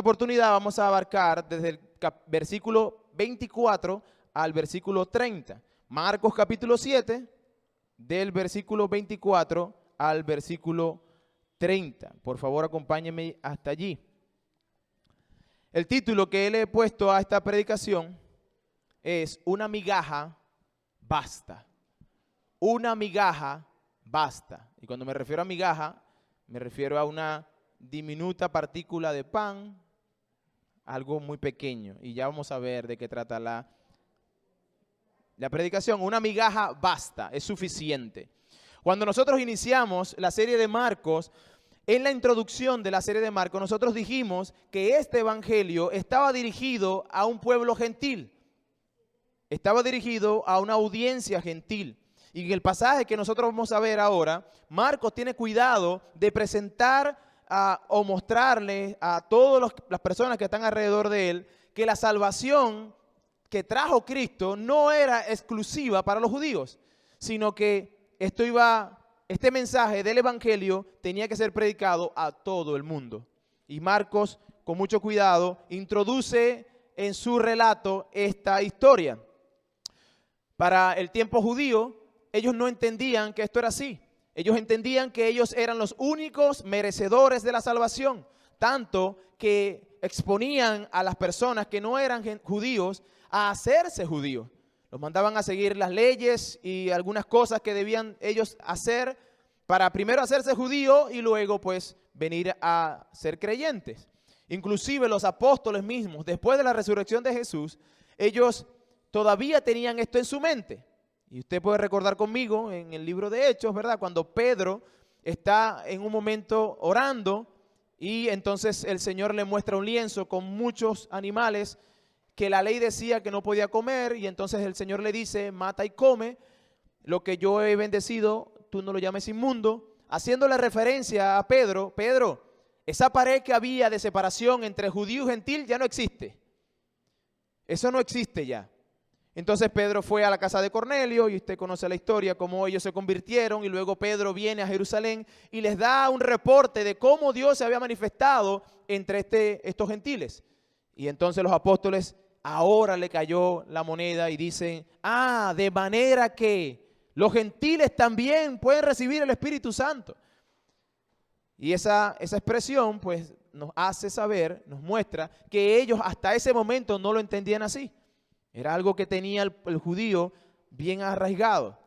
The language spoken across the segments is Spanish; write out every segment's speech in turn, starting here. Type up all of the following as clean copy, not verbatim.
esta oportunidad vamos a abarcar desde el versículo 24 al versículo 30. Marcos capítulo 7, del versículo 24 al versículo 30. Por favor, acompáñenme hasta allí. El título que le he puesto a esta predicación es Una migaja basta. Una migaja basta. Y cuando me refiero a migaja, me refiero a una diminuta partícula de pan, algo muy pequeño. Y ya vamos a ver de qué trata la predicación. Una migaja basta, es suficiente. Cuando nosotros iniciamos la serie de Marcos, en la introducción de la serie de Marcos, nosotros dijimos que este evangelio estaba dirigido a un pueblo gentil. Estaba dirigido a una audiencia gentil. Y en el pasaje que nosotros vamos a ver ahora, Marcos tiene cuidado de presentar o mostrarle a todas las personas que están alrededor de él que la salvación que trajo Cristo no era exclusiva para los judíos, sino que este mensaje del evangelio tenía que ser predicado a todo el mundo. Y Marcos, con mucho cuidado, introduce en su relato esta historia. Para el tiempo judío, ellos no entendían que esto era así. Ellos entendían que ellos eran los únicos merecedores de la salvación, tanto que exponían a las personas que no eran judíos a hacerse judíos. Los mandaban a seguir las leyes y algunas cosas que debían ellos hacer para primero hacerse judíos y luego pues venir a ser creyentes. Inclusive los apóstoles mismos, después de la resurrección de Jesús, ellos todavía tenían esto en su mente. Y usted puede recordar conmigo en el libro de Hechos, ¿verdad? Cuando Pedro está en un momento orando y entonces el Señor le muestra un lienzo con muchos animales que la ley decía que no podía comer, y entonces el Señor le dice: mata y come, lo que yo he bendecido, tú no lo llames inmundo, haciéndole referencia a Pedro. Pedro, esa pared que había de separación entre judío y gentil ya no existe. Eso no existe ya. Entonces Pedro fue a la casa de Cornelio, y usted conoce la historia, cómo ellos se convirtieron, y luego Pedro viene a Jerusalén y les da un reporte de cómo Dios se había manifestado entre estos gentiles. Y entonces los apóstoles ahora le cayó la moneda y dicen: de manera que los gentiles también pueden recibir el Espíritu Santo. Y esa expresión pues nos hace saber, nos muestra que ellos hasta ese momento no lo entendían así. Era algo que tenía el judío bien arraigado.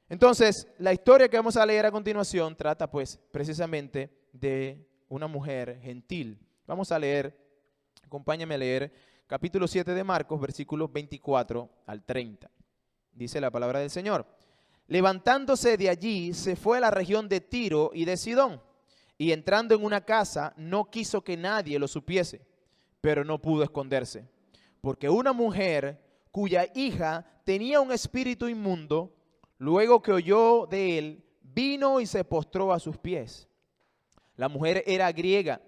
Entonces, la historia que vamos a leer a continuación trata pues precisamente de una mujer gentil. Vamos a leer, acompáñame a leer capítulo 7 de Marcos, versículos 24 al 30. Dice la palabra del Señor: levantándose de allí, se fue a la región de Tiro y de Sidón, y entrando en una casa, no quiso que nadie lo supiese, pero no pudo esconderse. Porque una mujer cuya hija tenía un espíritu inmundo, luego que oyó de él, vino y se postró a sus pies. La mujer era griega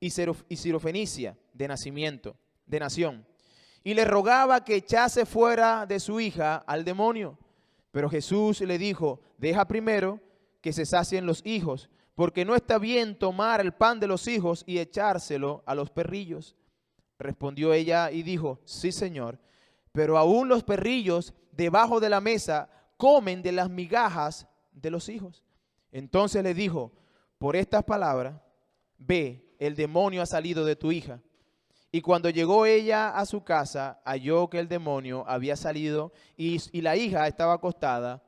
y sirofenicia de nación, y le rogaba que echase fuera de su hija al demonio. Pero Jesús le dijo: deja primero que se sacien los hijos, porque no está bien tomar el pan de los hijos y echárselo a los perrillos. Respondió ella y dijo: sí, Señor, pero aún los perrillos debajo de la mesa comen de las migajas de los hijos. Entonces le dijo: por estas palabras, ve, el demonio ha salido de tu hija. Y cuando llegó ella a su casa, halló que el demonio había salido y la hija estaba acostada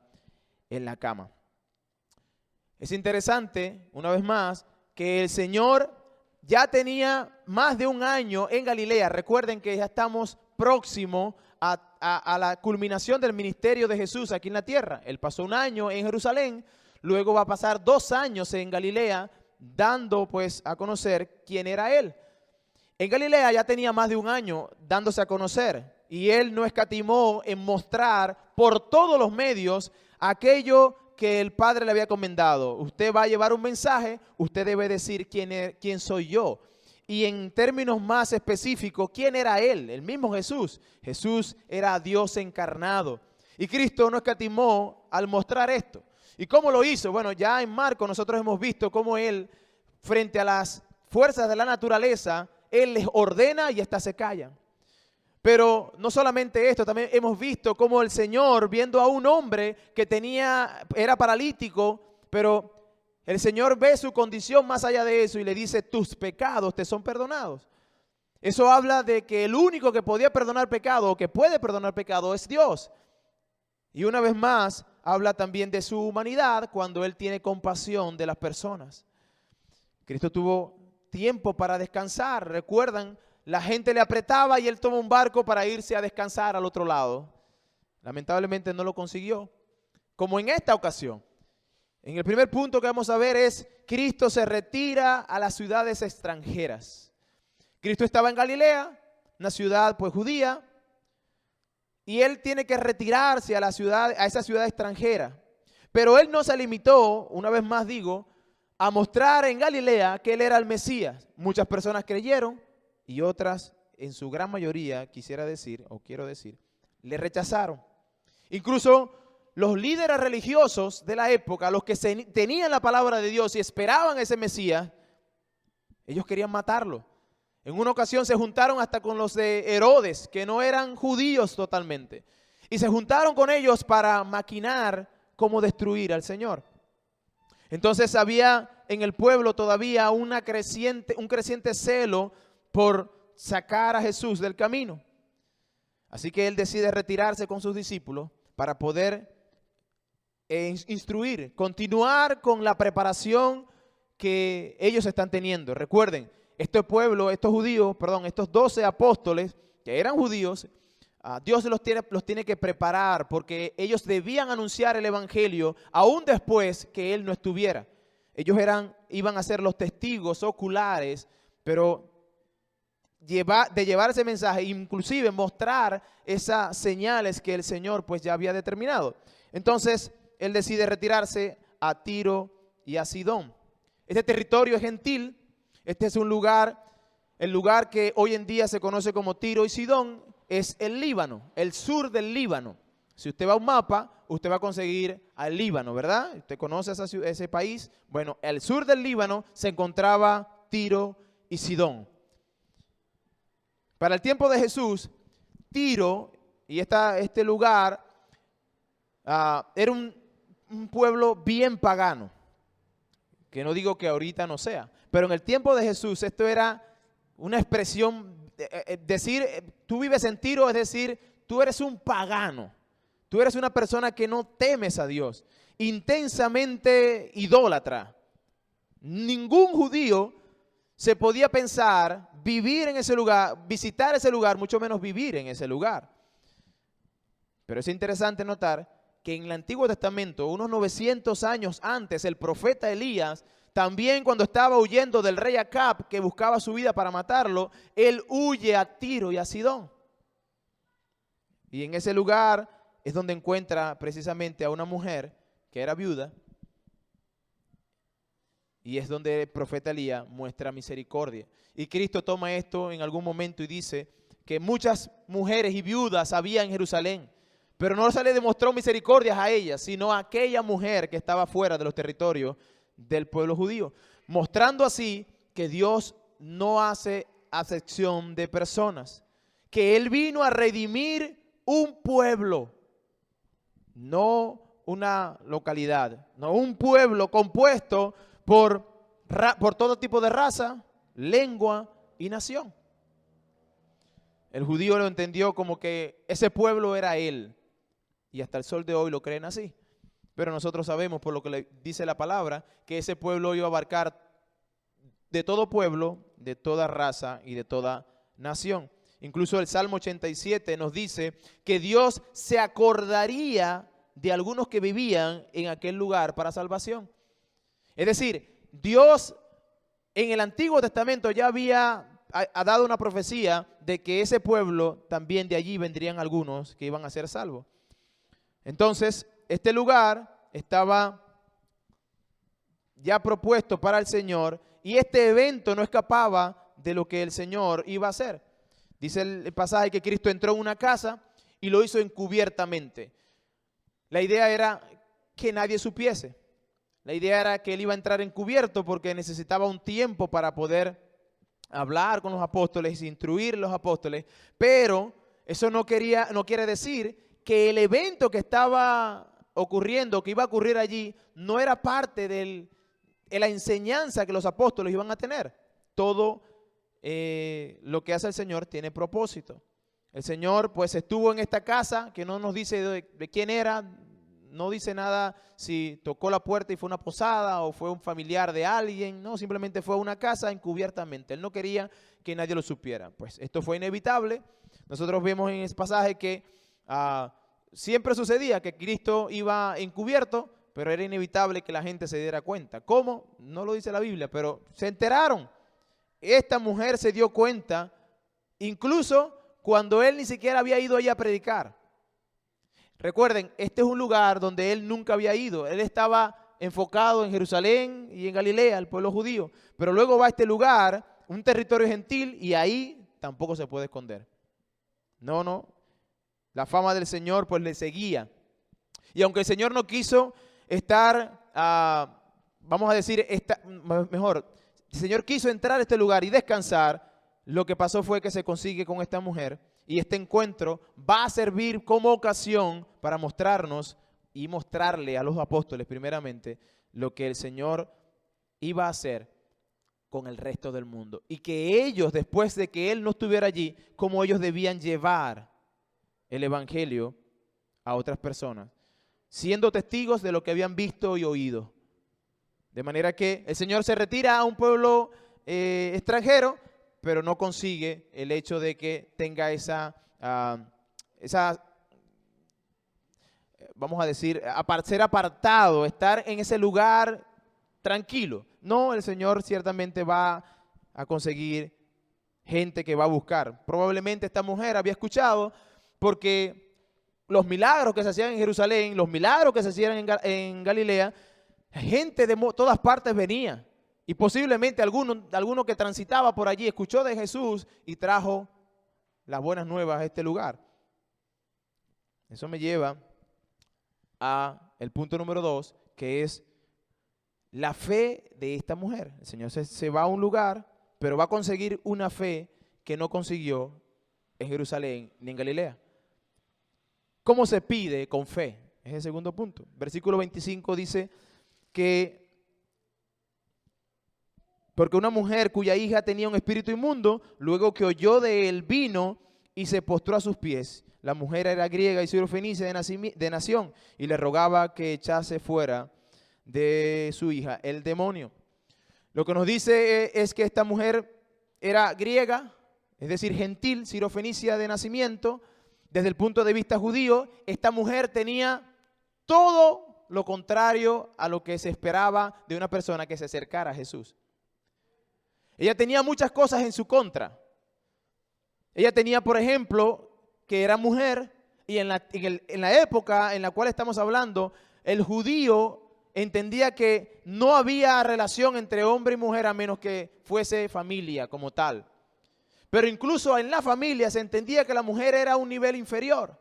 en la cama. Es interesante, una vez más, que el Señor ya tenía más de un año en Galilea. Recuerden que ya estamos próximos a la culminación del ministerio de Jesús aquí en la tierra. Él pasó un año en Jerusalén, luego va a pasar 2 años en Galilea, dando pues a conocer quién era Él. En Galilea ya tenía más de un año dándose a conocer, y Él no escatimó en mostrar por todos los medios aquello que el Padre le había encomendado. Usted va a llevar un mensaje, usted debe decir quién soy yo. Y en términos más específicos, ¿quién era Él? El mismo Jesús. Jesús era Dios encarnado. Y Cristo no escatimó al mostrar esto. ¿Y cómo lo hizo? Bueno, ya en Marcos nosotros hemos visto cómo Él, frente a las fuerzas de la naturaleza, Él les ordena y hasta se callan. Pero no solamente esto, también hemos visto cómo el Señor, viendo a un hombre que era paralítico, pero el Señor ve su condición más allá de eso y le dice, tus pecados te son perdonados. Eso habla de que el único que podía perdonar pecado o que puede perdonar pecado es Dios. Y una vez más, habla también de su humanidad cuando Él tiene compasión de las personas. Cristo tuvo tiempo para descansar. Recuerdan, la gente le apretaba y Él toma un barco para irse a descansar al otro lado. Lamentablemente no lo consiguió, como en esta ocasión. En el primer punto que vamos a ver es, Cristo se retira a las ciudades extranjeras. Cristo estaba en Galilea, una ciudad pues judía, y Él tiene que retirarse a esa ciudad extranjera. Pero Él no se limitó, una vez más digo, a mostrar en Galilea que Él era el Mesías. Muchas personas creyeron y otras, en su gran mayoría, quiero decir, le rechazaron. Incluso los líderes religiosos de la época, los que tenían la palabra de Dios y esperaban a ese Mesías, ellos querían matarlo. En una ocasión se juntaron hasta con los de Herodes, que no eran judíos totalmente. Y se juntaron con ellos para maquinar cómo destruir al Señor. Entonces había en el pueblo todavía un creciente celo por sacar a Jesús del camino. Así que Él decide retirarse con sus discípulos para poder continuar con la preparación que ellos están teniendo. Recuerden, estos 12 apóstoles que eran judíos, Dios los tiene que preparar porque ellos debían anunciar el evangelio aún después que Él no estuviera. Ellos iban a ser los testigos oculares, pero de llevar ese mensaje, inclusive mostrar esas señales que el Señor pues ya había determinado. Entonces, Él decide retirarse a Tiro y a Sidón. Este territorio es gentil. Este es el lugar que hoy en día se conoce como Tiro y Sidón, es el Líbano, el sur del Líbano. Si usted va a un mapa, usted va a conseguir al Líbano, ¿verdad? Usted conoce ese país. Bueno, al sur del Líbano se encontraba Tiro y Sidón. Para el tiempo de Jesús, Tiro y este lugar era un pueblo bien pagano, que no digo que ahorita no sea, pero en el tiempo de Jesús esto era una expresión, decir tú vives en Tiro, es decir, tú eres un pagano, tú eres una persona que no temes a Dios, intensamente idólatra. Ningún judío se podía pensar vivir en ese lugar, visitar ese lugar, mucho menos vivir en ese lugar. Pero es interesante notar que en el Antiguo Testamento, unos 900 años antes, el profeta Elías, también cuando estaba huyendo del rey Acab, que buscaba su vida para matarlo, él huye a Tiro y a Sidón. Y en ese lugar es donde encuentra precisamente a una mujer que era viuda, y es donde el profeta Elías muestra misericordia. Y Cristo toma esto en algún momento y dice que muchas mujeres y viudas había en Jerusalén, pero no se le demostró misericordia a ellas, sino a aquella mujer que estaba fuera de los territorios del pueblo judío, mostrando así que Dios no hace acepción de personas, que Él vino a redimir un pueblo, no una localidad, no un pueblo compuesto por todo tipo de raza, lengua y nación. El judío lo entendió como que ese pueblo era Él, y hasta el sol de hoy lo creen así. Pero nosotros sabemos, por lo que le dice la palabra, que ese pueblo iba a abarcar de todo pueblo, de toda raza y de toda nación. Incluso el Salmo 87 nos dice que Dios se acordaría de algunos que vivían en aquel lugar para salvación. Es decir, Dios en el Antiguo Testamento ya ha dado una profecía de que ese pueblo, también de allí vendrían algunos que iban a ser salvos. Entonces, este lugar estaba ya propuesto para el Señor y este evento no escapaba de lo que el Señor iba a hacer. Dice el pasaje que Cristo entró en una casa y lo hizo encubiertamente. La idea era que nadie supiese. La idea era que Él iba a entrar encubierto porque necesitaba un tiempo para poder hablar con los apóstoles, instruir a los apóstoles, pero eso no quiere decir que el evento que estaba ocurriendo, que iba a ocurrir allí, no era parte de la enseñanza que los apóstoles iban a tener. Todo lo que hace el Señor tiene propósito. El Señor pues estuvo en esta casa, que no nos dice de quién era, no dice nada si tocó la puerta y fue una posada o fue un familiar de alguien, no, simplemente fue una casa encubiertamente. Él no quería que nadie lo supiera. Pues esto fue inevitable. Nosotros vemos en ese pasaje que siempre sucedía que Cristo iba encubierto, pero era inevitable que la gente se diera cuenta. ¿Cómo? No lo dice la Biblia, pero se enteraron. Esta mujer se dio cuenta, incluso cuando él ni siquiera había ido allá a predicar. Recuerden, este es un lugar donde él nunca había ido. Él estaba enfocado en Jerusalén y en Galilea, el pueblo judío. Pero luego va a este lugar, un territorio gentil, y ahí tampoco se puede esconder. No. La fama del Señor pues le seguía. Y aunque el Señor no quiso estar, vamos a decir, mejor, el Señor quiso entrar a este lugar y descansar, lo que pasó fue que se consigue con esta mujer y este encuentro va a servir como ocasión para mostrarnos y mostrarle a los apóstoles primeramente lo que el Señor iba a hacer con el resto del mundo. Y que ellos, después de que Él no estuviera allí, cómo ellos debían llevar el evangelio a otras personas, siendo testigos de lo que habían visto y oído. De manera que el Señor se retira a un pueblo extranjero, pero no consigue el hecho de que tenga vamos a decir, ser apartado, estar en ese lugar tranquilo. No, el Señor ciertamente va a conseguir gente que va a buscar. Probablemente esta mujer había escuchado, porque los milagros que se hacían en Jerusalén, los milagros que se hacían en Galilea, gente de todas partes venía. Y posiblemente alguno que transitaba por allí escuchó de Jesús y trajo las buenas nuevas a este lugar. Eso me lleva a el punto número 2, que es la fe de esta mujer. El Señor se va a un lugar, pero va a conseguir una fe que no consiguió en Jerusalén ni en Galilea. ¿Cómo se pide con fe? Es el segundo punto. Versículo 25 dice que porque una mujer cuya hija tenía un espíritu inmundo, luego que oyó de él, vino y se postró a sus pies. La mujer era griega y sirofenicia de nación, y le rogaba que echase fuera de su hija el demonio. Lo que nos dice es que esta mujer era griega, es decir, gentil, sirofenicia de nacimiento. Desde el punto de vista judío, esta mujer tenía todo lo contrario a lo que se esperaba de una persona que se acercara a Jesús. Ella tenía muchas cosas en su contra. Ella tenía, por ejemplo, que era mujer, y en la época en la cual estamos hablando, el judío entendía que no había relación entre hombre y mujer a menos que fuese familia como tal. Pero incluso en la familia se entendía que la mujer era un nivel inferior.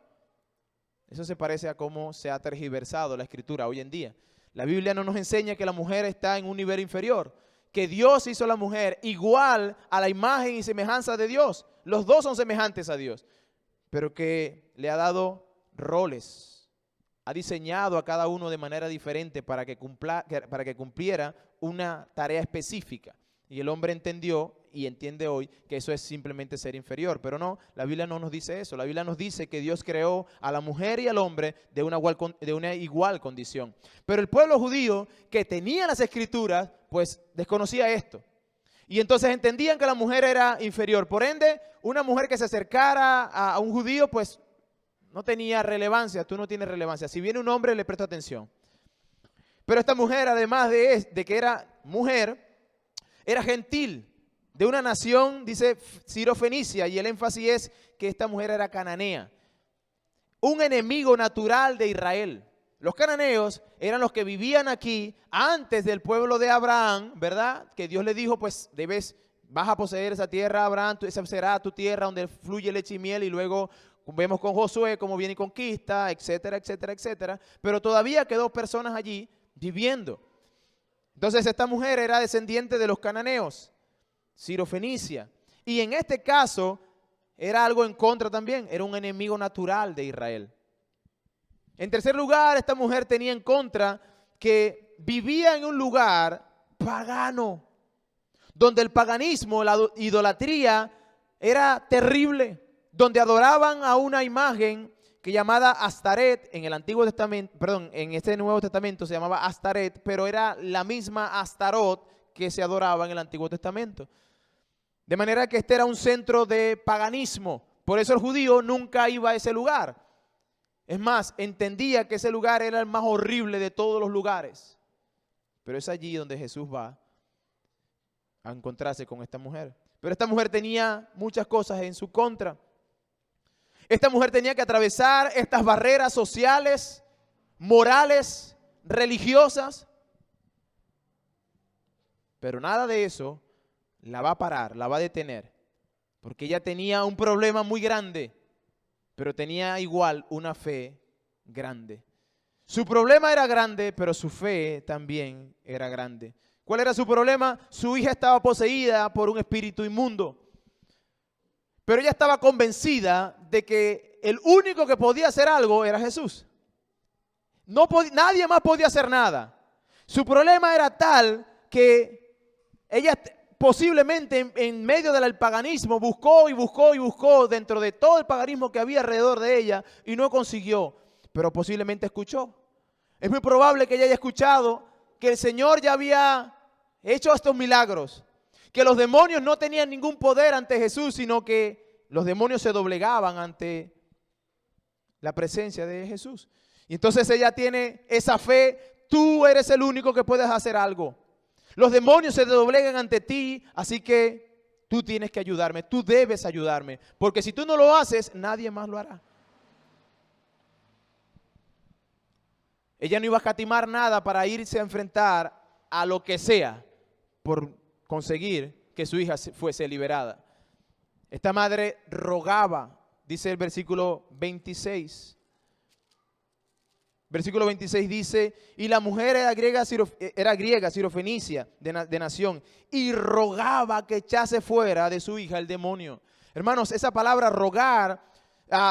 Eso se parece a cómo se ha tergiversado la escritura hoy en día. La Biblia no nos enseña que la mujer está en un nivel inferior, que Dios hizo a la mujer igual a la imagen y semejanza de Dios. Los dos son semejantes a Dios, pero que le ha dado roles. Ha diseñado a cada uno de manera diferente para que cumpliera una tarea específica. Y el hombre entendió y entiende hoy que eso es simplemente ser inferior. Pero no, la Biblia no nos dice eso. La Biblia nos dice que Dios creó a la mujer y al hombre de una igual condición. Pero el pueblo judío que tenía las escrituras, pues desconocía esto. Y entonces entendían que la mujer era inferior. Por ende, una mujer que se acercara a un judío, pues no tenía relevancia. Tú no tienes relevancia. Si viene un hombre, le presto atención. Pero esta mujer, además de que era mujer, era gentil, de una nación, dice Sirofenicia, y el énfasis es que esta mujer era cananea, un enemigo natural de Israel. Los cananeos eran los que vivían aquí antes del pueblo de Abraham, ¿verdad? Que Dios le dijo, pues vas a poseer esa tierra, Abraham, esa será tu tierra donde fluye leche y miel, y luego vemos con Josué cómo viene y conquista, etcétera, etcétera, etcétera. Pero todavía quedó personas allí viviendo. Entonces esta mujer era descendiente de los cananeos. Sirofenicia. Y en este caso era algo en contra también, era un enemigo natural de Israel. En tercer lugar, esta mujer tenía en contra que vivía en un lugar pagano, donde el paganismo, la idolatría era terrible, donde adoraban a una imagen que llamada Astaret en el Antiguo Testamento, perdón, en este Nuevo Testamento se llamaba Astaret, pero era la misma Astarot que se adoraba en el Antiguo Testamento. De manera que este era un centro de paganismo. Por eso el judío nunca iba a ese lugar. Es más, entendía que ese lugar era el más horrible de todos los lugares. Pero es allí donde Jesús va a encontrarse con esta mujer. Pero esta mujer tenía muchas cosas en su contra. Esta mujer tenía que atravesar estas barreras sociales, morales, religiosas. Pero nada de eso la va a parar, la va a detener. Porque ella tenía un problema muy grande, pero tenía igual una fe grande. Su problema era grande, pero su fe también era grande. ¿Cuál era su problema? Su hija estaba poseída por un espíritu inmundo. Pero ella estaba convencida de que el único que podía hacer algo era Jesús. Nadie más podía hacer nada. Su problema era tal que ella posiblemente en medio del paganismo buscó y buscó y buscó dentro de todo el paganismo que había alrededor de ella y no consiguió, pero posiblemente escuchó. Es muy probable que ella haya escuchado que el Señor ya había hecho estos milagros, que los demonios no tenían ningún poder ante Jesús, sino que los demonios se doblegaban ante la presencia de Jesús. Y entonces ella tiene esa fe, tú eres el único que puedes hacer algo. Los demonios se doblegan ante ti, así que tú tienes que ayudarme, tú debes ayudarme, porque si tú no lo haces, nadie más lo hará. Ella no iba a escatimar nada para irse a enfrentar a lo que sea por conseguir que su hija fuese liberada. Esta madre rogaba, dice el versículo 26. Versículo 26 dice, y la mujer era griega, sirofenicia, de nación, y rogaba que echase fuera de su hija el demonio. Hermanos, esa palabra rogar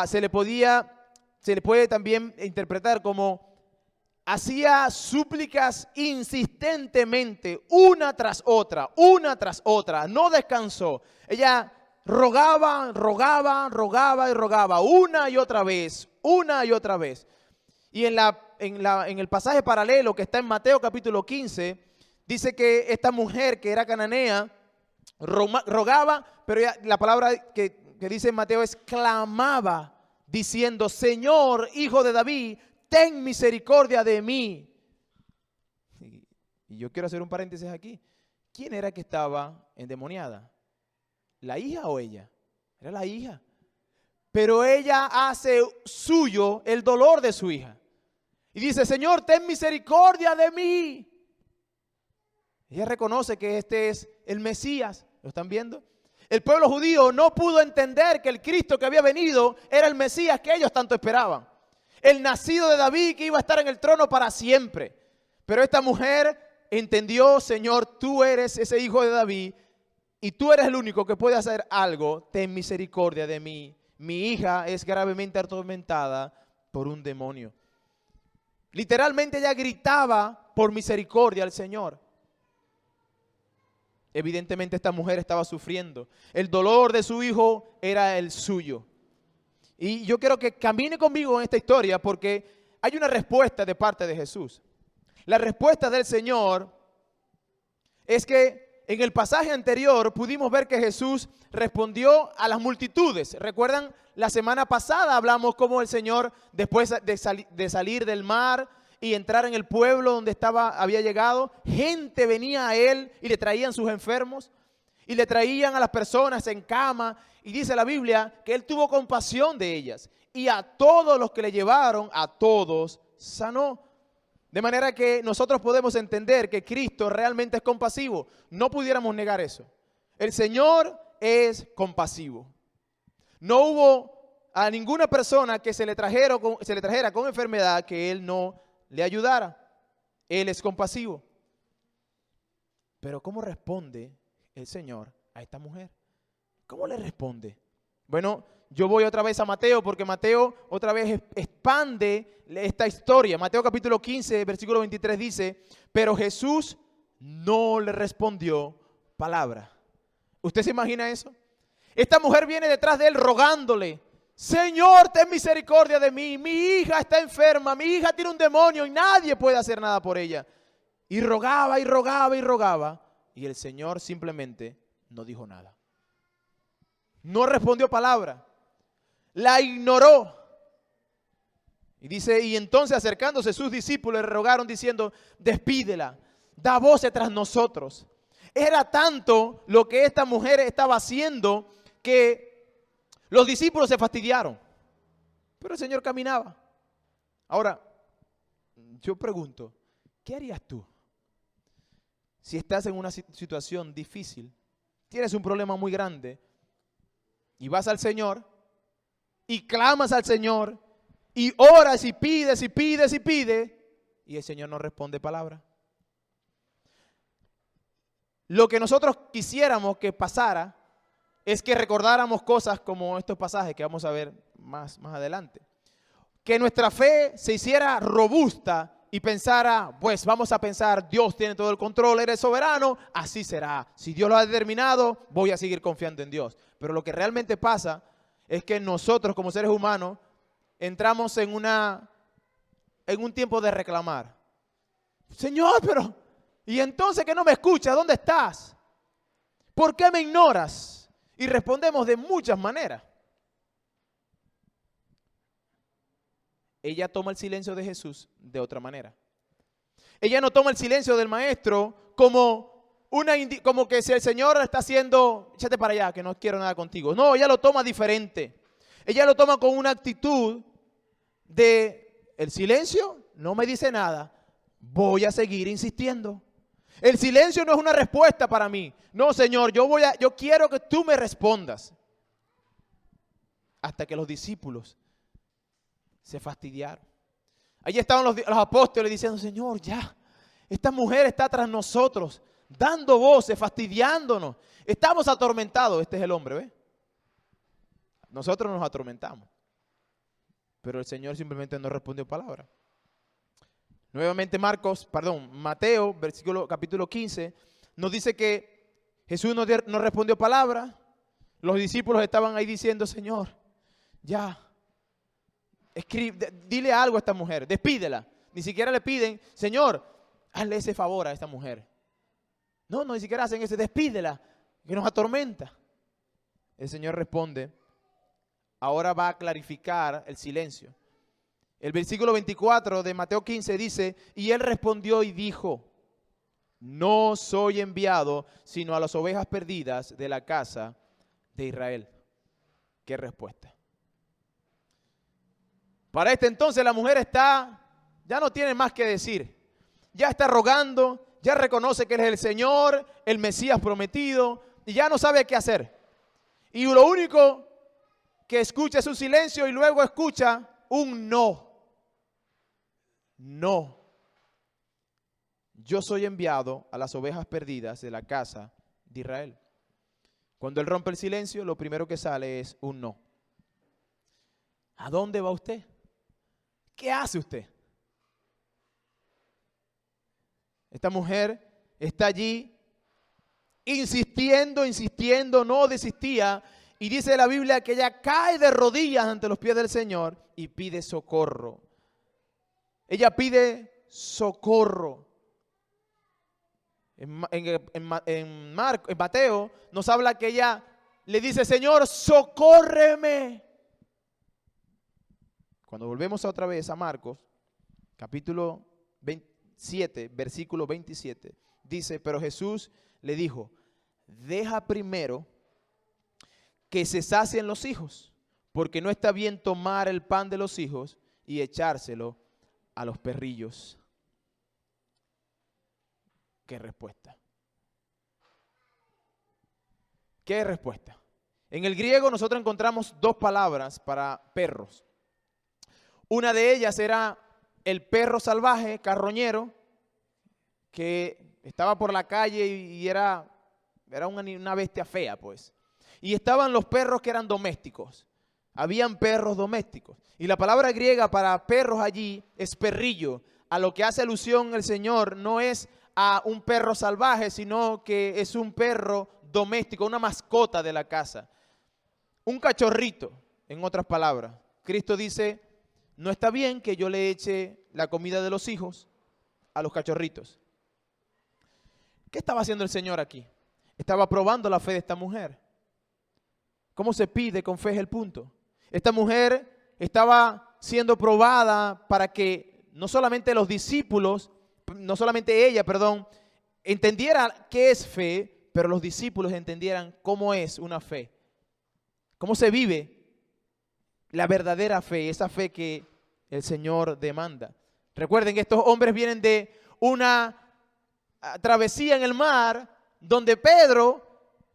se le puede también interpretar como hacía súplicas insistentemente, una tras otra, no descansó. Ella rogaba y rogaba, una y otra vez. Y en el pasaje paralelo que está en Mateo capítulo 15, dice que esta mujer que era cananea rogaba, pero la palabra que dice en Mateo es clamaba, diciendo, Señor, Hijo de David, ten misericordia de mí. Y yo quiero hacer un paréntesis aquí. ¿Quién era que estaba endemoniada? ¿La hija o ella? Era la hija. Pero ella hace suyo el dolor de su hija. Y dice, Señor, ten misericordia de mí. Ella reconoce que este es el Mesías. ¿Lo están viendo? El pueblo judío no pudo entender que el Cristo que había venido era el Mesías que ellos tanto esperaban. El nacido de David que iba a estar en el trono para siempre. Pero esta mujer entendió, Señor, tú eres ese hijo de David y tú eres el único que puede hacer algo. Ten misericordia de mí. Mi hija es gravemente atormentada por un demonio. Literalmente ella gritaba por misericordia al Señor. Evidentemente esta mujer estaba sufriendo. El dolor de su hijo era el suyo. Y yo quiero que camine conmigo en esta historia porque hay una respuesta de parte de Jesús. La respuesta del Señor es que en el pasaje anterior pudimos ver que Jesús respondió a las multitudes. ¿Recuerdan? La semana pasada hablamos cómo el Señor, después de salir del mar y entrar en el pueblo donde había llegado, gente venía a Él y le traían sus enfermos y le traían a las personas en cama. Y dice la Biblia que Él tuvo compasión de ellas. Y a todos los que le llevaron, a todos sanó. De manera que nosotros podemos entender que Cristo realmente es compasivo. No pudiéramos negar eso. El Señor es compasivo. No hubo a ninguna persona que se le trajera con enfermedad que Él no le ayudara. Él es compasivo. Pero ¿cómo responde el Señor a esta mujer? ¿Cómo le responde? Bueno, yo voy otra vez a Mateo porque Mateo otra vez expande esta historia. Mateo capítulo 15, versículo 23 dice, pero Jesús no le respondió palabra. ¿Usted se imagina eso? Esta mujer viene detrás de él rogándole, Señor, ten misericordia de mí, mi hija está enferma, mi hija tiene un demonio y nadie puede hacer nada por ella. Y rogaba y rogaba y rogaba y el Señor simplemente no dijo nada. No respondió palabra, la ignoró. Y dice, y entonces acercándose sus discípulos le rogaron diciendo, despídela, da voces tras nosotros. Era tanto lo que esta mujer estaba haciendo que los discípulos se fastidiaron. Pero el Señor caminaba. Ahora, yo pregunto, ¿qué harías tú si estás en una situación difícil? Tienes un problema muy grande y vas al Señor y clamas al Señor y oras y pides y pides y pides y el Señor no responde palabra. Lo que nosotros quisiéramos que pasara es que recordáramos cosas como estos pasajes que vamos a ver más adelante. Que nuestra fe se hiciera robusta y pensara, pues vamos a pensar, Dios tiene todo el control, Él es soberano, así será. Si Dios lo ha determinado, voy a seguir confiando en Dios. Pero lo que realmente pasa es que nosotros como seres humanos entramos en un tiempo de reclamar. Señor, pero, ¿y entonces que no me escuchas? ¿Dónde estás? ¿Por qué me ignoras? Y respondemos de muchas maneras. Ella toma el silencio de Jesús de otra manera. Ella no toma el silencio del maestro como que si el Señor está haciendo, échate para allá, que no quiero nada contigo. No, ella lo toma diferente. Ella lo toma con una actitud de, el silencio no me dice nada, voy a seguir insistiendo. El silencio no es una respuesta para mí. No, Señor, yo quiero que tú me respondas. Hasta que los discípulos se fastidiaron. Allí estaban los apóstoles diciendo, Señor, ya, esta mujer está tras nosotros, dando voces, fastidiándonos. Estamos atormentados. Este es el hombre, ¿ves? Nosotros nos atormentamos. Pero el Señor simplemente no respondió palabra. Nuevamente Mateo, capítulo 15, nos dice que Jesús no respondió palabra. Los discípulos estaban ahí diciendo, Señor, ya, dile algo a esta mujer, despídela. Ni siquiera le piden, Señor, hazle ese favor a esta mujer. No, ni siquiera hacen ese, despídela, que nos atormenta. El Señor responde, ahora va a clarificar el silencio. El versículo 24 de Mateo 15 dice, y él respondió y dijo, no soy enviado sino a las ovejas perdidas de la casa de Israel. ¿Qué respuesta? Para este entonces la mujer ya no tiene más que decir. Ya está rogando, ya reconoce que Él es el Señor, el Mesías prometido, y ya no sabe qué hacer. Y lo único que escucha es un silencio y luego escucha un no. No. Yo soy enviado a las ovejas perdidas de la casa de Israel. Cuando Él rompe el silencio, lo primero que sale es un no. ¿A dónde va usted? ¿Qué hace usted? Esta mujer está allí insistiendo, no desistía. Y dice la Biblia que ella cae de rodillas ante los pies del Señor y pide socorro. Ella pide socorro. En Mateo nos habla que ella le dice, Señor, socórreme. Cuando volvemos otra vez a Marcos, capítulo 27, versículo 27, dice, pero Jesús le dijo, deja primero que se sacien los hijos, porque no está bien tomar el pan de los hijos y echárselo a los perrillos. ¿Qué respuesta? ¿Qué respuesta? En el griego nosotros encontramos dos palabras para perros. Una de ellas era el perro salvaje, carroñero, que estaba por la calle y era era una bestia fea, pues. Y estaban los perros que eran domésticos. Habían perros domésticos. Y la palabra griega para perros allí es perrillo. A lo que hace alusión el Señor no es a un perro salvaje, sino que es un perro doméstico, una mascota de la casa. Un cachorrito, en otras palabras. Cristo dice, no está bien que yo le eche la comida de los hijos a los cachorritos. ¿Qué estaba haciendo el Señor aquí? Estaba probando la fe de esta mujer. ¿Cómo se pide con fe es el punto? Esta mujer estaba siendo probada para que no solamente los discípulos, no solamente ella, entendiera qué es fe, pero los discípulos entendieran cómo es una fe. Cómo se vive la verdadera fe, esa fe que el Señor demanda. Recuerden que estos hombres vienen de una travesía en el mar, donde Pedro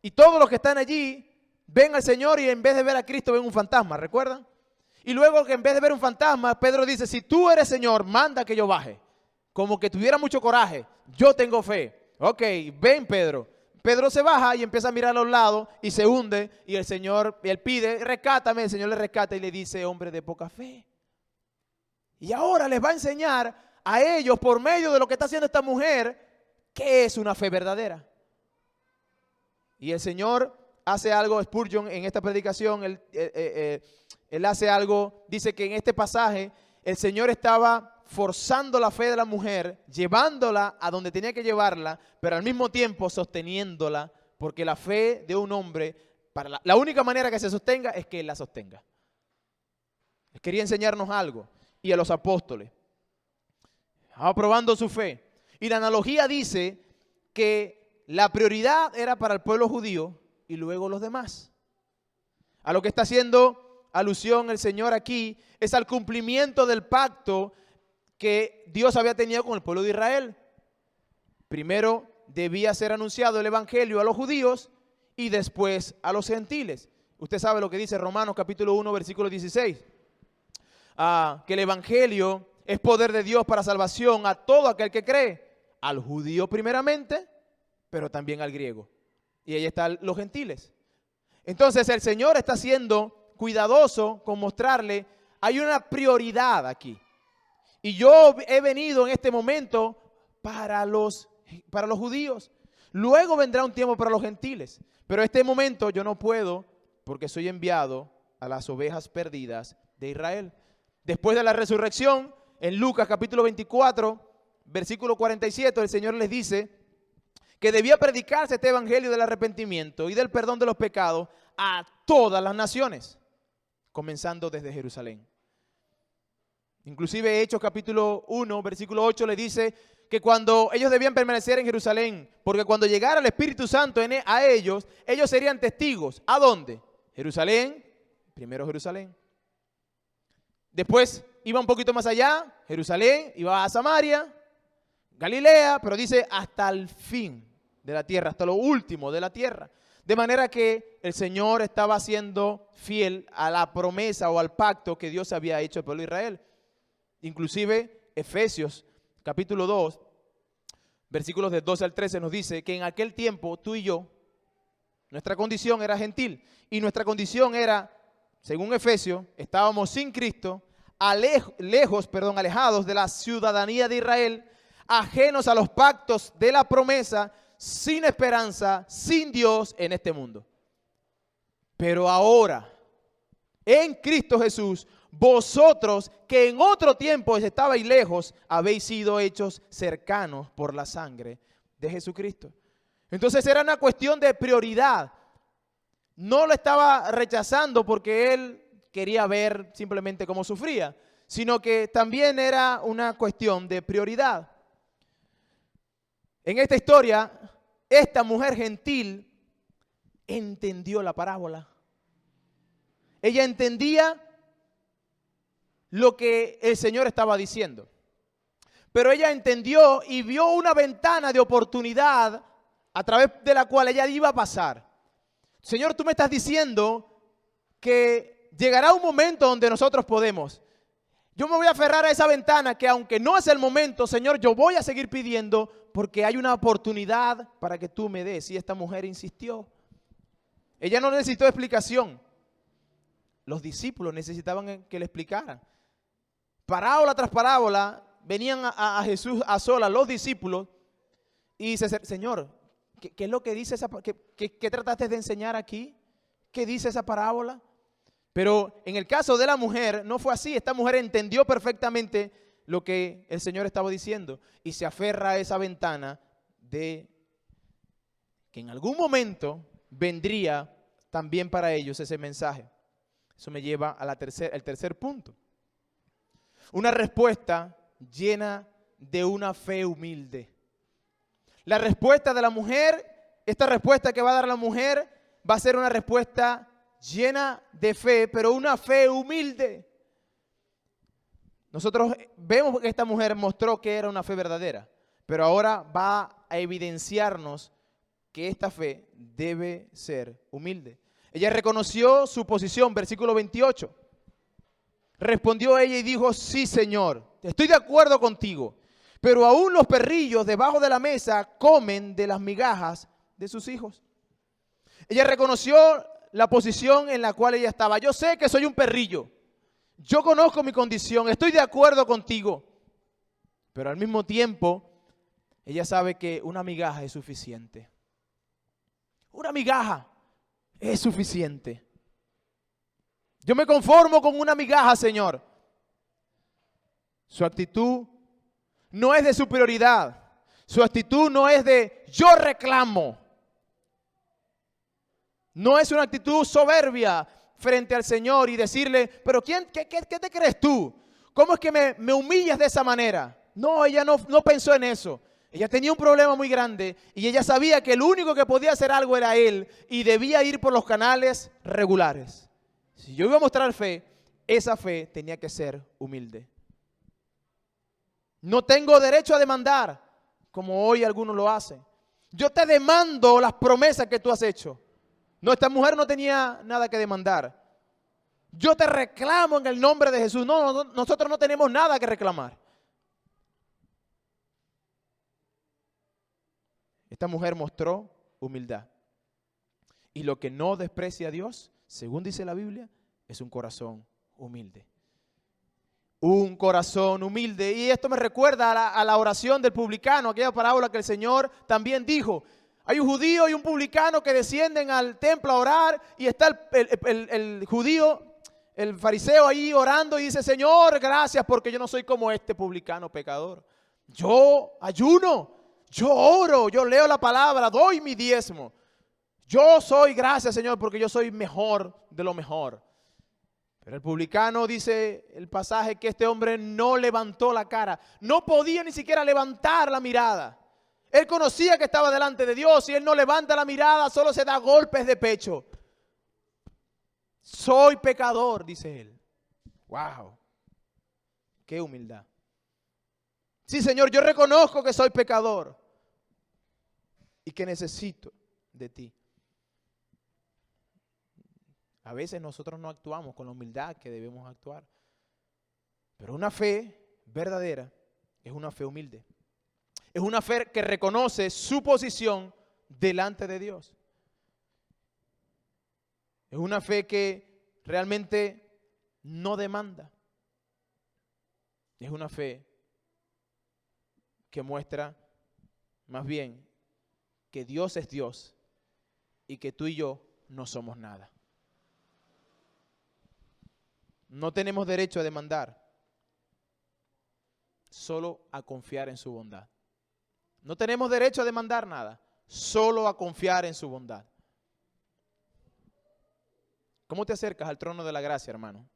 y todos los que están allí ven al Señor y en vez de ver a Cristo ven un fantasma, ¿recuerdan? Y luego que en vez de ver un fantasma, Pedro dice, si tú eres Señor, manda que yo baje. Como que tuviera mucho coraje, yo tengo fe. Ok, ven Pedro. Pedro se baja y empieza a mirar a los lados y se hunde y el Señor, él pide, rescátame, el Señor le rescata y le dice, hombre de poca fe. Y ahora les va a enseñar a ellos, por medio de lo que está haciendo esta mujer, qué es una fe verdadera. Y el Señor hace algo, Spurgeon en esta predicación, él hace algo, dice que en este pasaje el Señor estaba forzando la fe de la mujer, llevándola a donde tenía que llevarla, pero al mismo tiempo sosteniéndola, porque la fe de un hombre, la única manera que se sostenga es que él la sostenga. Él quería enseñarnos algo, y a los apóstoles. Estaba probando su fe. Y la analogía dice que la prioridad era para el pueblo judío y luego los demás. A lo que está haciendo alusión el Señor aquí es al cumplimiento del pacto que Dios había tenido con el pueblo de Israel. Primero debía ser anunciado el evangelio a los judíos y después a los gentiles. Usted sabe lo que dice Romanos capítulo 1 versículo 16. Que el evangelio es poder de Dios para salvación a todo aquel que cree. Al judío primeramente, pero también al griego. Y ahí están los gentiles. Entonces el Señor está siendo cuidadoso con mostrarle, hay una prioridad aquí. Y yo he venido en este momento para los judíos. Luego vendrá un tiempo para los gentiles. Pero en este momento yo no puedo porque soy enviado a las ovejas perdidas de Israel. Después de la resurrección, en Lucas capítulo 24, versículo 47, el Señor les dice que debía predicarse este evangelio del arrepentimiento y del perdón de los pecados a todas las naciones, comenzando desde Jerusalén. Inclusive Hechos capítulo 1, versículo 8 le dice que cuando ellos debían permanecer en Jerusalén, porque cuando llegara el Espíritu Santo a ellos serían testigos. ¿A dónde? Jerusalén, primero Jerusalén. Después iba un poquito más allá, Jerusalén, iba a Samaria, Galilea, pero dice hasta el fin de la tierra, hasta lo último de la tierra. De manera que el Señor estaba siendo fiel a la promesa o al pacto que Dios había hecho al pueblo de Israel. Inclusive Efesios capítulo 2, versículos de 12 al 13 nos dice que en aquel tiempo tú y yo, nuestra condición era gentil y nuestra condición era, según Efesios, estábamos sin Cristo, alejados de la ciudadanía de Israel, ajenos a los pactos de la promesa, sin esperanza, sin Dios en este mundo. Pero ahora, en Cristo Jesús, vosotros que en otro tiempo estabais lejos, habéis sido hechos cercanos por la sangre de Jesucristo. Entonces era una cuestión de prioridad. No lo estaba rechazando porque él quería ver simplemente cómo sufría, sino que también era una cuestión de prioridad. En esta historia, esta mujer gentil entendió la parábola. Ella entendía lo que el Señor estaba diciendo. Pero ella entendió y vio una ventana de oportunidad a través de la cual ella iba a pasar. Señor, tú me estás diciendo que llegará un momento donde nosotros podemos. Yo me voy a aferrar a esa ventana que aunque no es el momento, Señor, yo voy a seguir pidiendo porque hay una oportunidad para que tú me des. Y esta mujer insistió. Ella no necesitó explicación. Los discípulos necesitaban que le explicaran. Parábola tras parábola, venían a Jesús a solas los discípulos y dice, Señor, ¿qué es lo que dice esa? ¿Qué trataste de enseñar aquí? ¿Qué dice esa parábola? Pero en el caso de la mujer no fue así. Esta mujer entendió perfectamente lo que el Señor estaba diciendo y se aferra a esa ventana de que en algún momento vendría también para ellos ese mensaje. Eso me lleva a al tercer punto. Una respuesta llena de una fe humilde. La respuesta de la mujer, esta respuesta que va a dar la mujer, va a ser una respuesta llena de fe, pero una fe humilde. Nosotros vemos que esta mujer mostró que era una fe verdadera, pero ahora va a evidenciarnos que esta fe debe ser humilde. Ella reconoció su posición, versículo 28. Respondió ella y dijo, sí, Señor, estoy de acuerdo contigo, pero aún los perrillos debajo de la mesa comen de las migajas de sus hijos. Ella reconoció la posición en la cual ella estaba. Yo sé que soy un perrillo. Yo conozco mi condición, estoy de acuerdo contigo, pero al mismo tiempo, ella sabe que una migaja es suficiente. Una migaja es suficiente. Yo me conformo con una migaja, Señor. Su actitud no es de superioridad. Su actitud no es de yo reclamo. No es una actitud soberbia frente al Señor y decirle, pero qué te crees tú? ¿Cómo es que me humillas de esa manera? No, ella no pensó en eso. Ella tenía un problema muy grande y ella sabía que el único que podía hacer algo era él y debía ir por los canales regulares. Si yo iba a mostrar fe, esa fe tenía que ser humilde. No tengo derecho a demandar, como hoy algunos lo hacen. Yo te demando las promesas que tú has hecho. No, esta mujer no tenía nada que demandar. Yo te reclamo en el nombre de Jesús. No, nosotros no tenemos nada que reclamar. Esta mujer mostró humildad. Y lo que no desprecia a Dios, según dice la Biblia, es un corazón humilde. Un corazón humilde. Y esto me recuerda a la oración del publicano, aquella parábola que el Señor también dijo. Hay un judío y un publicano que descienden al templo a orar y está el judío, el fariseo ahí orando y dice, Señor, gracias porque yo no soy como este publicano pecador. Yo ayuno, yo oro, yo leo la palabra, doy mi diezmo. Yo soy, gracias Señor, porque yo soy mejor de lo mejor. Pero el publicano dice el pasaje que este hombre no levantó la cara, no podía ni siquiera levantar la mirada. Él conocía que estaba delante de Dios y él no levanta la mirada, solo se da golpes de pecho. Soy pecador, dice él. ¡Wow! ¡Qué humildad! Sí, Señor, yo reconozco que soy pecador y que necesito de ti. A veces nosotros no actuamos con la humildad que debemos actuar. Pero una fe verdadera es una fe humilde. Es una fe que reconoce su posición delante de Dios. Es una fe que realmente no demanda. Es una fe que muestra más bien que Dios es Dios y que tú y yo no somos nada. No tenemos derecho a demandar, solo a confiar en su bondad. No tenemos derecho a demandar nada, solo a confiar en su bondad. ¿Cómo te acercas al trono de la gracia, hermano?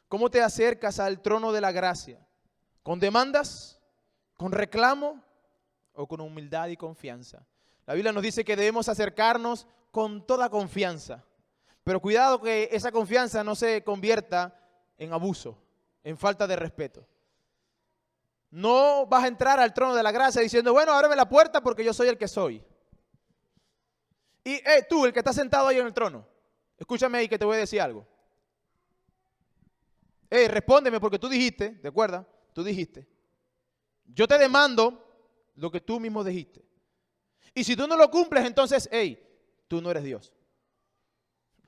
¿Cómo te acercas al trono de la gracia? ¿Con demandas? ¿Con reclamo? ¿O con humildad y confianza? La Biblia nos dice que debemos acercarnos con toda confianza. Pero cuidado que esa confianza no se convierta en abuso, en falta de respeto. No vas a entrar al trono de la gracia diciendo, bueno, ábreme la puerta porque yo soy el que soy. Y tú, el que está sentado ahí en el trono, escúchame ahí que te voy a decir algo. Respóndeme porque tú dijiste, ¿de acuerdo? Tú dijiste, yo te demando lo que tú mismo dijiste. Y si tú no lo cumples, entonces, hey, tú no eres Dios.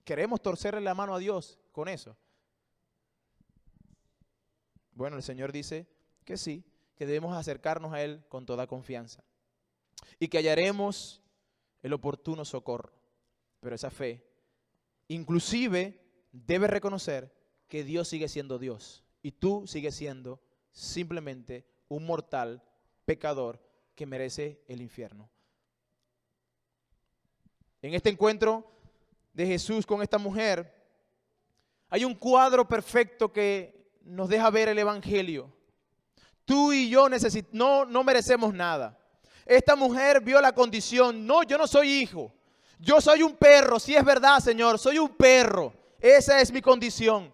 ¿Queremos torcerle la mano a Dios con eso? Bueno, el Señor dice que sí, que debemos acercarnos a Él con toda confianza y que hallaremos el oportuno socorro. Pero esa fe, inclusive, debe reconocer que Dios sigue siendo Dios y tú sigues siendo simplemente un mortal pecador que merece el infierno. En este encuentro de Jesús con esta mujer, hay un cuadro perfecto que nos deja ver el Evangelio. Tú y yo no merecemos nada. Esta mujer vio la condición, no, yo no soy hijo, yo soy un perro, sí es verdad, Señor, soy un perro, esa es mi condición.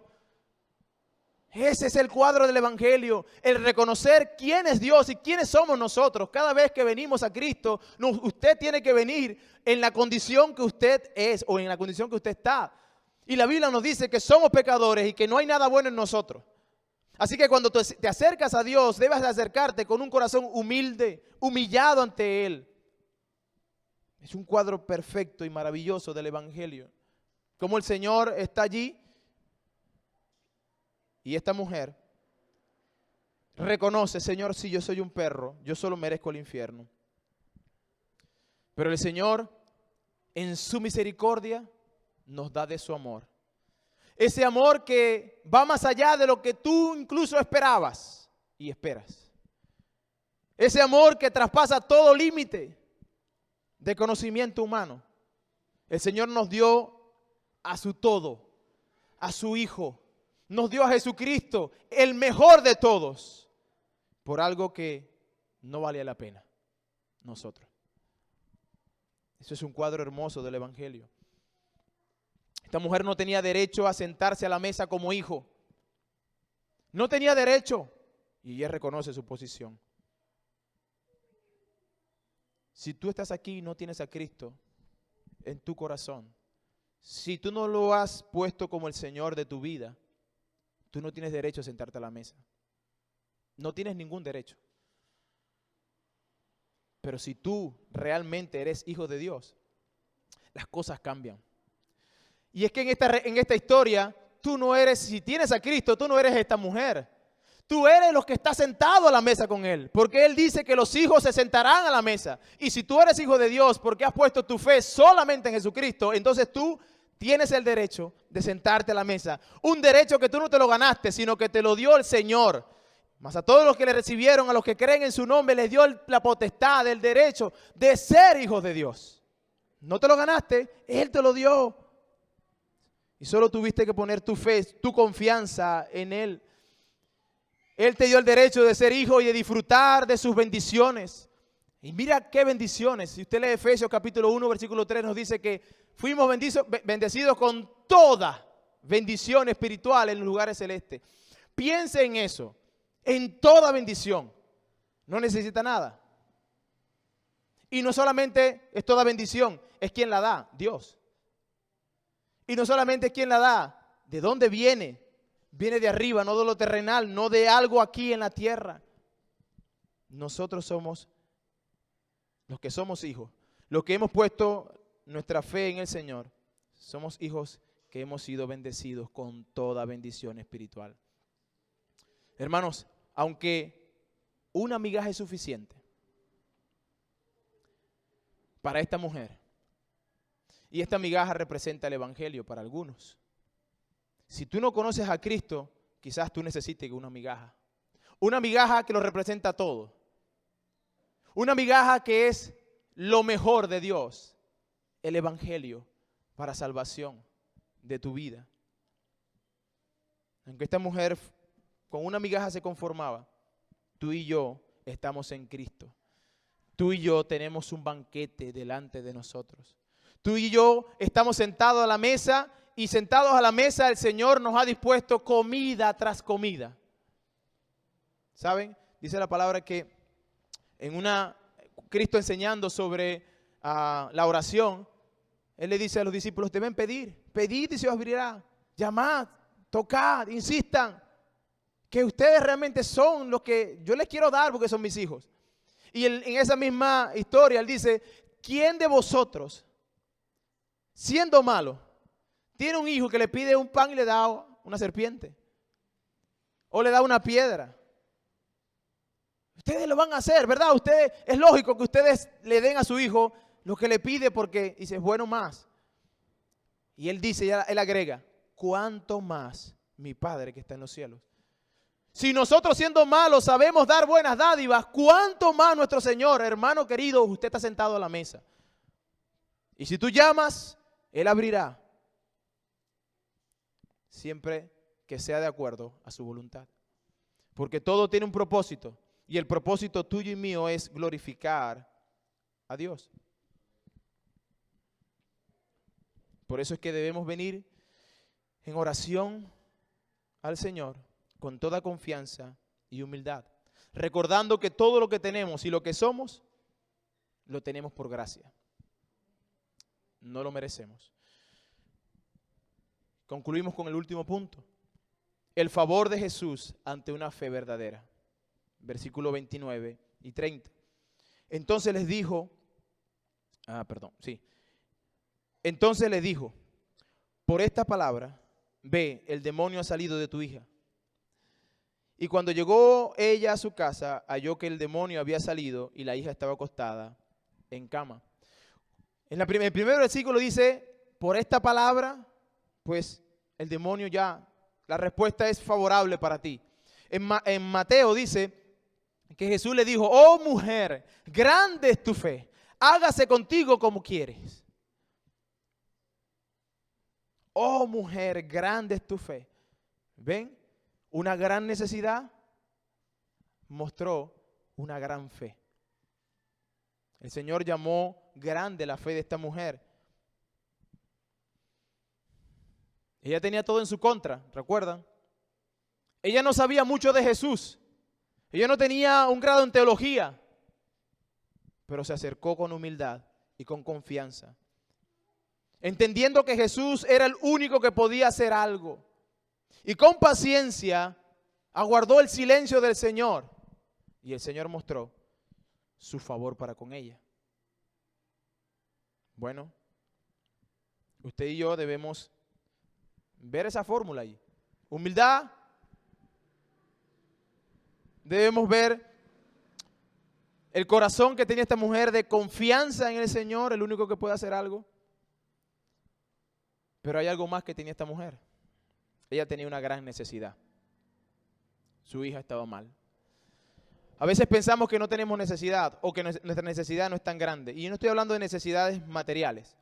Ese es el cuadro del Evangelio, el reconocer quién es Dios y quiénes somos nosotros. Cada vez que venimos a Cristo, usted tiene que venir en la condición que usted es o en la condición que usted está. Y la Biblia nos dice que somos pecadores y que no hay nada bueno en nosotros. Así que cuando te acercas a Dios, debes de acercarte con un corazón humilde, humillado ante Él. Es un cuadro perfecto y maravilloso del Evangelio. Como el Señor está allí y esta mujer reconoce, Señor, si yo soy un perro, yo solo merezco el infierno. Pero el Señor, en su misericordia, nos da de su amor. Ese amor que va más allá de lo que tú incluso esperabas y esperas. Ese amor que traspasa todo límite de conocimiento humano. El Señor nos dio a su todo, a su Hijo. Nos dio a Jesucristo, el mejor de todos, por algo que no valía la pena, nosotros. Eso es un cuadro hermoso del Evangelio. Esta mujer no tenía derecho a sentarse a la mesa como hijo. No tenía derecho. Y ella reconoce su posición. Si tú estás aquí y no tienes a Cristo en tu corazón, si tú no lo has puesto como el Señor de tu vida, tú no tienes derecho a sentarte a la mesa. No tienes ningún derecho. Pero si tú realmente eres hijo de Dios, las cosas cambian. Y es que en esta historia, tú no eres, si tienes a Cristo, tú no eres esta mujer. Tú eres los que está sentado a la mesa con Él. Porque Él dice que los hijos se sentarán a la mesa. Y si tú eres hijo de Dios porque has puesto tu fe solamente en Jesucristo, entonces tú tienes el derecho de sentarte a la mesa. Un derecho que tú no te lo ganaste, sino que te lo dio el Señor. Mas a todos los que le recibieron, a los que creen en su nombre, les dio la potestad, el derecho de ser hijos de Dios. No te lo ganaste, Él te lo dio. Y solo tuviste que poner tu fe, tu confianza en Él. Él te dio el derecho de ser hijo y de disfrutar de sus bendiciones. Y mira qué bendiciones. Si usted lee Efesios capítulo 1, versículo 3, nos dice que fuimos bendecidos con toda bendición espiritual en los lugares celestes. Piense en eso, en toda bendición. No necesita nada. Y no solamente es toda bendición, es quien la da, Dios. Y no solamente es quien la da, ¿de dónde viene? Viene de arriba, no de lo terrenal, no de algo aquí en la tierra. Nosotros somos los que somos hijos, los que hemos puesto nuestra fe en el Señor. Somos hijos que hemos sido bendecidos con toda bendición espiritual. Hermanos, aunque una migaja es suficiente para esta mujer, y esta migaja representa el Evangelio para algunos. Si tú no conoces a Cristo, quizás tú necesites una migaja. Una migaja que lo representa todo. Una migaja que es lo mejor de Dios. El Evangelio para salvación de tu vida. Aunque esta mujer con una migaja se conformaba, tú y yo estamos en Cristo. Tú y yo tenemos un banquete delante de nosotros. Tú y yo estamos sentados a la mesa y sentados a la mesa el Señor nos ha dispuesto comida tras comida. ¿Saben? Dice la palabra que Cristo enseñando sobre la oración, Él le dice a los discípulos, deben pedir, pedid y se os abrirá, llamad, tocad, insistan, que ustedes realmente son los que yo les quiero dar porque son mis hijos. Y en esa misma historia él dice, ¿quién de vosotros, siendo malo, tiene un hijo que le pide un pan y le da una serpiente? O le da una piedra. Ustedes lo van a hacer, ¿verdad? Ustedes, es lógico que ustedes le den a su hijo lo que le pide porque dice, es bueno más. Y él dice, él agrega, ¿cuánto más mi Padre que está en los cielos? Si nosotros siendo malos sabemos dar buenas dádivas, ¿cuánto más nuestro Señor, hermano querido, usted está sentado a la mesa? Y si tú llamas, Él abrirá. Siempre que sea de acuerdo a su voluntad. Porque todo tiene un propósito. Y el propósito tuyo y mío es glorificar a Dios. Por eso es que debemos venir en oración al Señor con toda confianza y humildad, recordando que todo lo que tenemos y lo que somos, lo tenemos por gracia. No lo merecemos. Concluimos con el último punto. El favor de Jesús ante una fe verdadera. Versículo 29 y 30. Entonces les dijo, Entonces les dijo, por esta palabra, ve, el demonio ha salido de tu hija. Y cuando llegó ella a su casa, halló que el demonio había salido y la hija estaba acostada en cama. El primer versículo dice, por esta palabra, pues el demonio ya, la respuesta es favorable para ti. En Mateo dice que Jesús le dijo, oh mujer, grande es tu fe, hágase contigo como quieres. Oh mujer, grande es tu fe. ¿Ven? Una gran necesidad mostró una gran fe. El Señor llamó grande la fe de esta mujer. Ella tenía todo en su contra, ¿recuerdan? Ella no sabía mucho de Jesús. Ella no tenía un grado en teología. Pero se acercó con humildad y con confianza. Entendiendo que Jesús era el único que podía hacer algo. Y con paciencia aguardó el silencio del Señor. Y el Señor mostró su favor para con ella. Bueno, usted y yo debemos ver esa fórmula ahí. Humildad. Debemos ver el corazón que tenía esta mujer de confianza en el Señor, el único que puede hacer algo. Pero hay algo más que tenía esta mujer. Ella tenía una gran necesidad. Su hija estaba mal. A veces pensamos que no tenemos necesidad o que nuestra necesidad no es tan grande. Y yo no estoy hablando de necesidades materiales.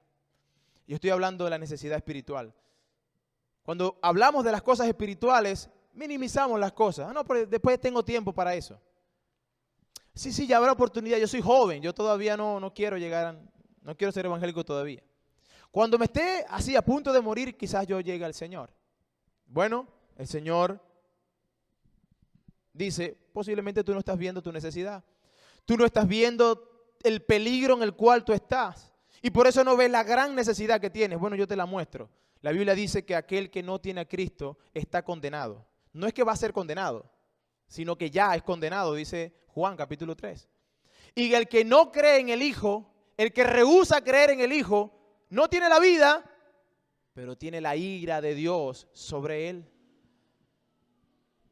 Yo estoy hablando de la necesidad espiritual. Cuando hablamos de las cosas espirituales, minimizamos las cosas. No, pero después tengo tiempo para eso. Sí, ya habrá oportunidad. Yo soy joven. Yo todavía no quiero no quiero ser evangélico todavía. Cuando me esté así a punto de morir, quizás yo llegue al Señor. Bueno, el Señor dice, posiblemente tú no estás viendo tu necesidad. Tú no estás viendo el peligro en el cual tú estás. Y por eso no ves la gran necesidad que tienes. Bueno, yo te la muestro. La Biblia dice que aquel que no tiene a Cristo está condenado. No es que va a ser condenado, sino que ya es condenado, dice Juan capítulo 3. Y el que no cree en el Hijo, el que rehúsa creer en el Hijo, no tiene la vida, pero tiene la ira de Dios sobre él.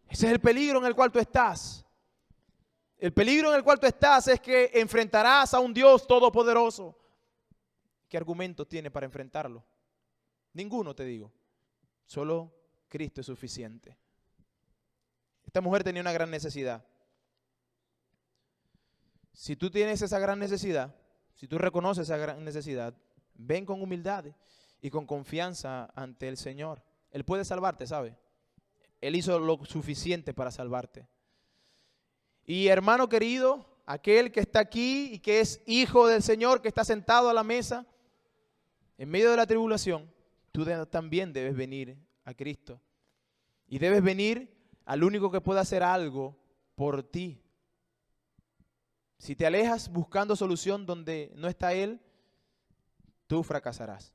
Ese es el peligro en el cual tú estás. El peligro en el cual tú estás es que enfrentarás a un Dios todopoderoso. ¿Qué argumento tiene para enfrentarlo? Ninguno, te digo. Solo Cristo es suficiente. Esta mujer tenía una gran necesidad. Si tú tienes esa gran necesidad, si tú reconoces esa gran necesidad, ven con humildad y con confianza ante el Señor. Él puede salvarte, ¿sabe? Él hizo lo suficiente para salvarte. Y hermano querido, aquel que está aquí y que es hijo del Señor, que está sentado a la mesa, en medio de la tribulación, tú también debes venir a Cristo. Y debes venir al único que puede hacer algo por ti. Si te alejas buscando solución donde no está Él, tú fracasarás.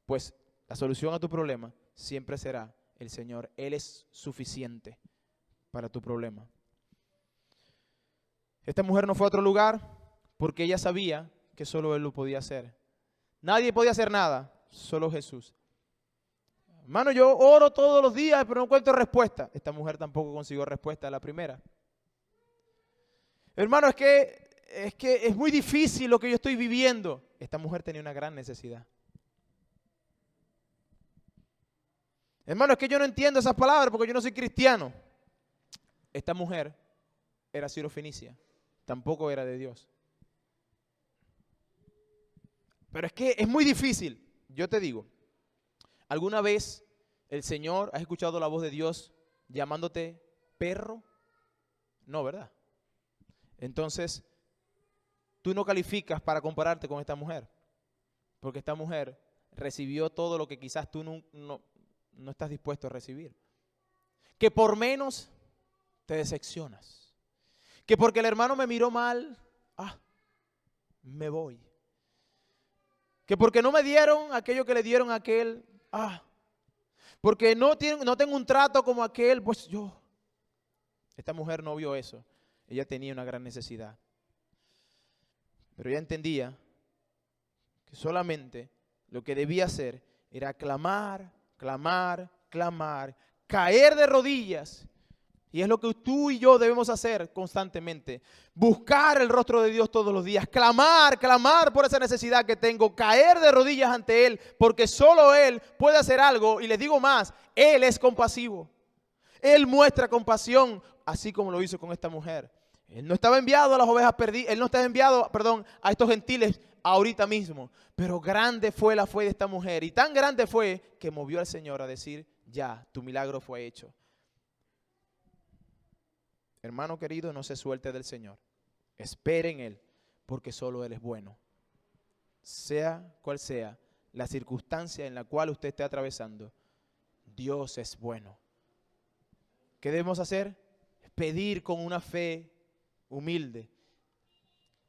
Pues la solución a tu problema siempre será el Señor. Él es suficiente para tu problema. Esta mujer no fue a otro lugar porque ella sabía que solo Él lo podía hacer. Nadie podía hacer nada, solo Jesús. Hermano, yo oro todos los días, pero no encuentro respuesta. Esta mujer tampoco consiguió respuesta a la primera. Hermano, es que es muy difícil lo que yo estoy viviendo. Esta mujer tenía una gran necesidad. Hermano, es que yo no entiendo esas palabras porque yo no soy cristiano. Esta mujer era sirofenicia, tampoco era de Dios. Pero es que es muy difícil. Yo te digo, ¿alguna vez el Señor, has escuchado la voz de Dios llamándote perro? No, ¿verdad? Entonces, tú no calificas para compararte con esta mujer, porque esta mujer recibió todo lo que quizás tú no estás dispuesto a recibir. Que por menos te decepcionas. Que porque el hermano me miró mal, me voy. Que porque no me dieron aquello que le dieron a aquel, porque no tengo un trato como aquel, pues yo. Esta mujer no vio eso. Ella tenía una gran necesidad. Pero ella entendía que solamente lo que debía hacer era clamar, clamar, clamar, caer de rodillas. Y es lo que tú y yo debemos hacer constantemente. Buscar el rostro de Dios todos los días. Clamar, clamar por esa necesidad que tengo. Caer de rodillas ante Él. Porque solo Él puede hacer algo. Y les digo más, Él es compasivo. Él muestra compasión, así como lo hizo con esta mujer. Él no estaba enviado a las ovejas perdidas. Él no estaba enviado, a estos gentiles ahorita mismo. Pero grande fue la fe de esta mujer. Y tan grande fue que movió al Señor a decir, ya, tu milagro fue hecho. Hermano querido, no se suelte del Señor. Espere en Él, porque solo Él es bueno. Sea cual sea la circunstancia en la cual usted esté atravesando, Dios es bueno. ¿Qué debemos hacer? Pedir con una fe humilde.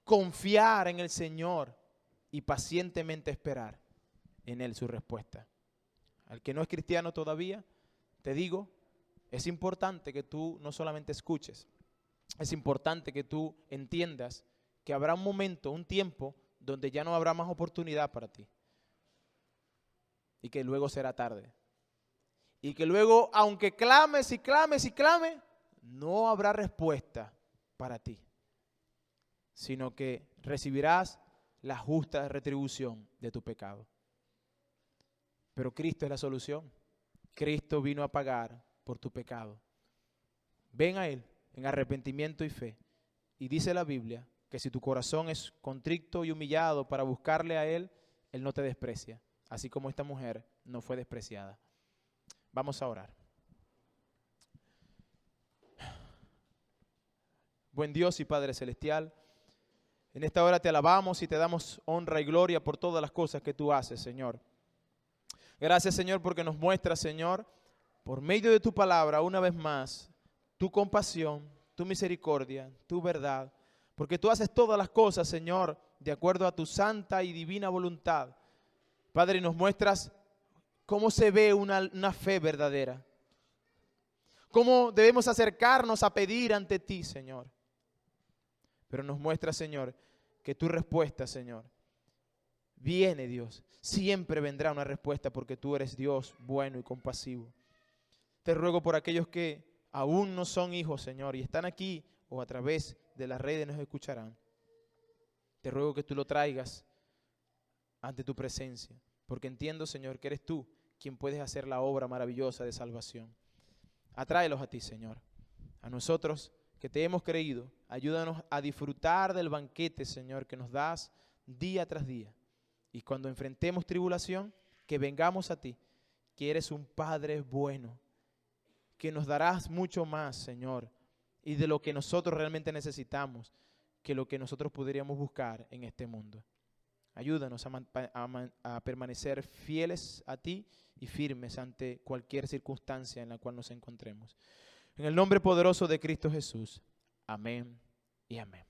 Confiar en el Señor y pacientemente esperar en Él su respuesta. Al que no es cristiano todavía, te digo, es importante que tú no solamente escuches, es importante que tú entiendas que habrá un momento, un tiempo, donde ya no habrá más oportunidad para ti. Y que luego será tarde. Y que luego, aunque clames y clames y clames, no habrá respuesta para ti. Sino que recibirás la justa retribución de tu pecado. Pero Cristo es la solución. Cristo vino a pagar por tu pecado. Ven a Él en arrepentimiento y fe. Y dice la Biblia que si tu corazón es contrito y humillado para buscarle a Él, Él no te desprecia. Así como esta mujer no fue despreciada. Vamos a orar. Buen Dios y Padre Celestial, en esta hora te alabamos y te damos honra y gloria por todas las cosas que tú haces, Señor. Gracias, Señor, porque nos muestras, Señor, por medio de tu palabra, una vez más, tu compasión, tu misericordia, tu verdad, porque tú haces todas las cosas, Señor, de acuerdo a tu santa y divina voluntad. Padre, nos muestras cómo se ve una fe verdadera, cómo debemos acercarnos a pedir ante ti, Señor. Pero nos muestras, Señor, que tu respuesta, Señor, viene, Dios. Siempre vendrá una respuesta porque tú eres Dios bueno y compasivo. Te ruego por aquellos que aún no son hijos, Señor, y están aquí o a través de las redes nos escucharán. Te ruego que tú lo traigas ante tu presencia, porque entiendo, Señor, que eres tú quien puedes hacer la obra maravillosa de salvación. Atráelos a ti, Señor. A nosotros que te hemos creído, ayúdanos a disfrutar del banquete, Señor, que nos das día tras día. Y cuando enfrentemos tribulación, que vengamos a ti, que eres un Padre bueno, que nos darás mucho más, Señor, y de lo que nosotros realmente necesitamos, que lo que nosotros podríamos buscar en este mundo. Ayúdanos a permanecer fieles a ti y firmes ante cualquier circunstancia en la cual nos encontremos. En el nombre poderoso de Cristo Jesús. Amén y amén.